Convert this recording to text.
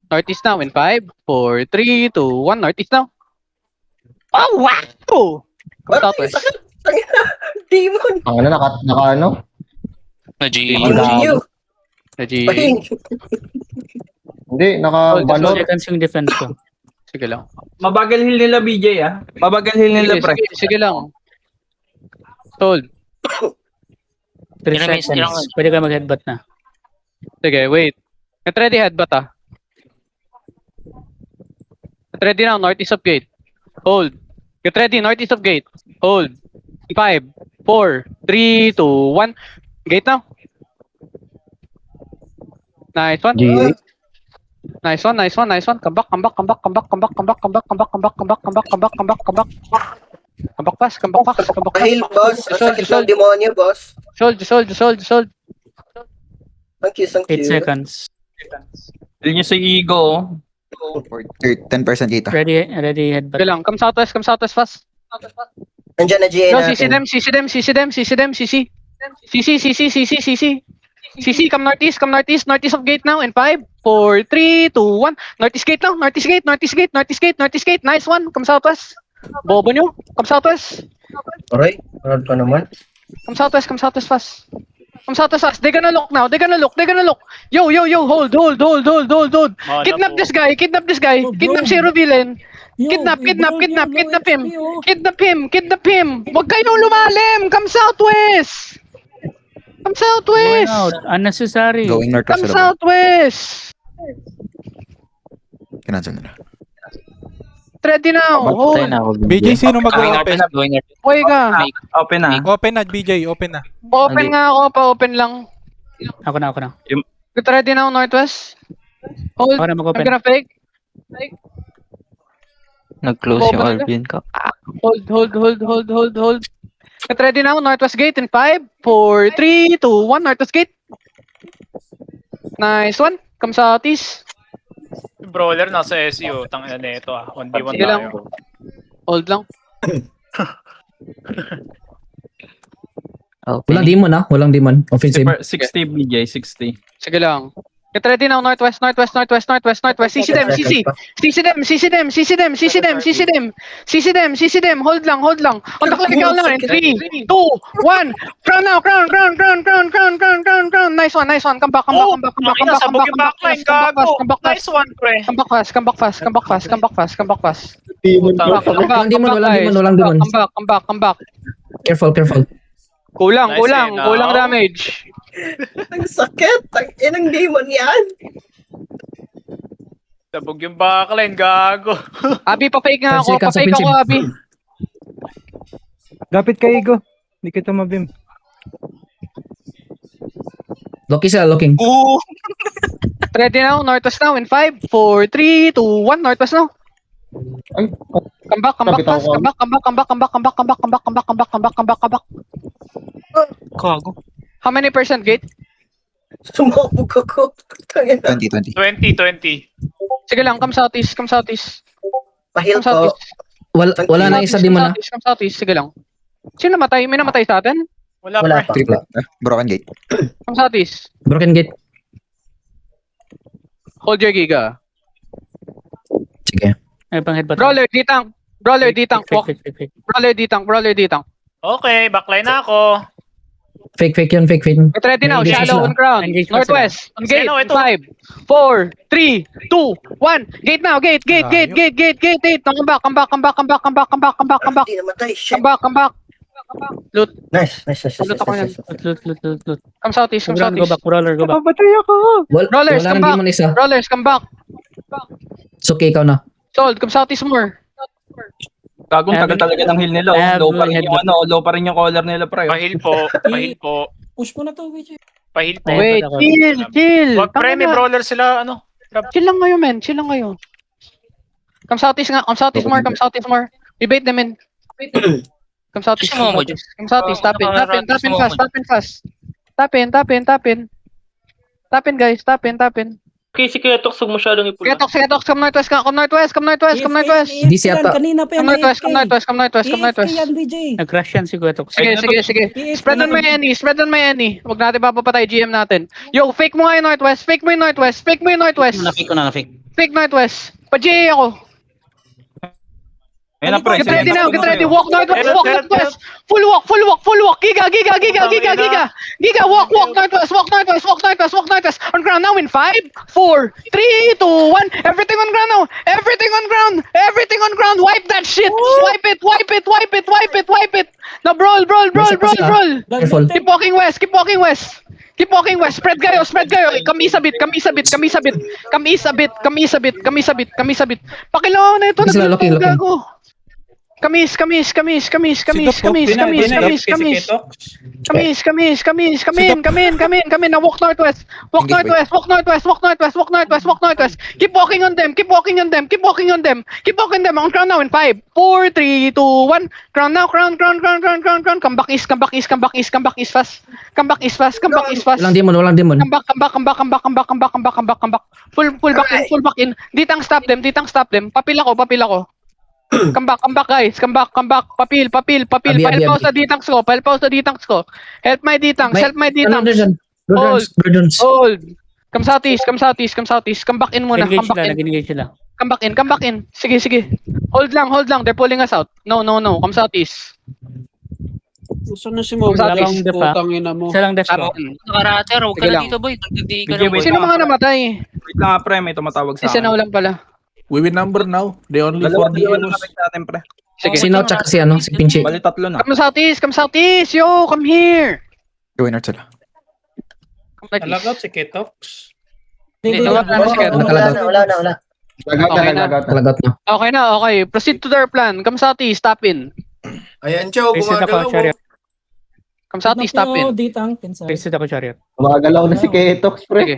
Northeast now in 5, 4, 3, 2, 1. Northeast now. Oh, wow! Parang Southwest. sakit. Tangina. Demon. Ang ano, naka ano? Na-G. Demon you. Nag-G. Pahin. Hindi, naka-balot. Seconds yung defense ko. Sige lang. Mabagal heal nila BJ ah. Mabagal heal nila pre. Sige lang. Sold. 3 Remains lang. seconds. Pwede ka mag-headbutt na. Sige, wait. Get ready headbutt ah. Get ready now, northeast of gate. Hold. Get ready, northeast of gate. Hold. 5, 4, 3, 2, 1. Gate now. Nice one. Nice one, nice one, nice one. Come back, come back, come back, come back, come back, come back, come back, come back, come back, come back, come back, come back, come back, come back. Come back fast, come back fast, come back fast. Pahil, boss. Ang sakit ng demonyo, boss. Sold. Thank you, thank 8 you. seconds. Heal nyo sa ego. 10% dito. Ready headbutt. Sige lang, come southwest fast. Nandiyan na GA No, natin. CC, come northeast of gate now in 5, 4, 3, 2, 1. Northeast gate now, northeast gate. Nice one, come southwest. Bobo nyo, come southwest. Aray, ano pa naman? Come southwest fast. Come southwest fast. They're gonna look now. Yo, hold. Kidnap this guy. Kidnap Zero Villain. Kidnap him. Kidnap him. Huwag kayong lumalim. Come southwest. Going out. Unnecessary. Going north Come sa labas. southwest. Kinansel nila. Ready now. Hold. BJ, sino mag-open? Huwag ka. Open na. Open na, BJ. Open na. Open nga ako. Pa-open lang. Ako na. Get ready now, northwest. Hold. Ako na I'm mag-open. gonna fake. Nag-close yung Open Albion ka. Hold. Get ready now, northwest gate in 5, 4, 3, 2, 1. Northwest gate. Nice one. Come southeast. Brawler nasa SU, tangina nito ah. 1v1 Sige lang. tayo. Hold lang. Open. Walang demon. Offensive. 60 BJ, 60. Sige lang. Get ready now, northwest. CC them. Hold lang. On the click out now in 3, 2, 1. Crown now. Crown. Nice one. Come back. Makina, sabog yung backline, gago. Nice one, pre. Come back fast. Come back. Walang demon. Come back. Careful. Kulang Nice, no? damage. Ang sakit. Inang demon yan. Sabog yung backline, gago. Abi, pa-fake nga ako. 5 seconds, Pa-fake ako, Abi. Lapit kay Igo. Hindi kita mabim. Looking. Ready now, northwest now in 5, 4, 3, 2, 1. Northwest now. Ay, Come back fast. Come back. Kago. How many percent gate? Sumabog ako. Tangina. 20. 20. Sige lang, come southeast. Pahil Come ko. southeast. Wala na isa demon na. Come southeast. Sige lang. Sino namatay? May namatay sa atin? Wala, Wala pre. pa. Broken gate. Come southeast. Broken gate. Hold your giga. Sige. Ay, pang headbutt. Brawler, D-tank. Walk. Fake. Brawler, D-tank. Okay, backline na ako. Fake yun. Get ready now. Engage Shallow sila. on ground. Engage Northwest. On gate. Sino ito? 5, 4, 3, 2, 1. Gate now. Gate. Come back. Hindi namatay. Shit. Come back. Loot. Nice. Loot ako yan. Loot. Come southeast. Go back. Brawler, go back. Papatay ako. Rollers, Walang come back. demon isa. Brawlers, come back. It's okay, ikaw na. Sold. Come southeast more. Gagong tagal talaga ng heal nila. Low pa rin yung low pa rin yung collar nila pre. Pahil po. Push mo na to, BJ. Pahil po. Wait, ako. chill. Wag pre, may brawler sila, ano. Chill lang ngayon, men. Come southeast more. We bait them in. Come southeast. Gusto mo, Come southeast. Tap in, guys. Tap in. Okay, si Ketox, huwag masyadong ipula. Ketox, come northwest. Di siya ata. Kanina pa Come northwest. Nag-crash yan si Guetox. Sige. Spread on my any. Huwag natin papapatay GM natin. Yo, fake mo nga yung northwest. Na-fake ko na, na-fake. fake northwest. Pa-GA ako. Ayun na, pre. Get ready now, get ready. Walk northwest, walk northwest. Full walk, full walk, full walk. Giga, giga, giga, giga, giga. Giga, walk northwest, walk northwest, walk northwest, walk northwest. On ground now in 5, 4, 3, 2, 1. Everything on ground now. Everything on ground. Everything on ground. Wipe that shit. Wipe it, wipe it, wipe it, wipe it, wipe it. Now brawl, brawl, brawl, brawl, brawl. Careful. Keep walking west, keep walking west. Keep walking west. Spread kayo, spread kayo. Come east a bit, come east a bit, come east a bit. Come east a bit, come east a bit, come east a bit, come east a bit. Pakilaw na ito, Sila, looking, looking. gago. Kamis. Come in. Now walk northwest. Walk northwest. Keep walking on them. On ground now in 5, 4, 3, 2, 1. Ground now. Ground. Come back east fast. Come back east fast. Walang demon. Come back. Full back in. Ditang stop them. Papil ako. Come back, guys. Come back. Papil. Abi. Pile pa sa ditangs ko. Help my ditangs. Hold. Come southeast. Come back in muna. Nag-engage sila. Come back in. Sige. Hold lang. They're pulling us out. No. Come southeast. Gusto na si Mo, Wala kang def, ha? ina mo. Isa lang def ko. Nakarater, huwag ka Sige na lang. dito, boy. Hindi ka Sige, na, wait. boy. Sino mga namatay? Wait lang, pre. May tumatawag sa Isa na akin. ulan pala. We will number now. They only Dalawa 4 dalawa heroes. na natin, pre. Sige. Sino tsaka si Pinche. Bali, tatlo na. Come southeast. Yo, come here. Gawin north sila. Come like this. si Ketox. Hindi, wala na si Ketox. Wala na. Nagagat na. Talagot na. Okay. Proceed to their plan. Come southeast, tap in. Ayan, Chow. Reset ako, chariot. Come southeast, tap in. Reset ako, chariot. Gumagalaw na si Ketox, pre. Sige.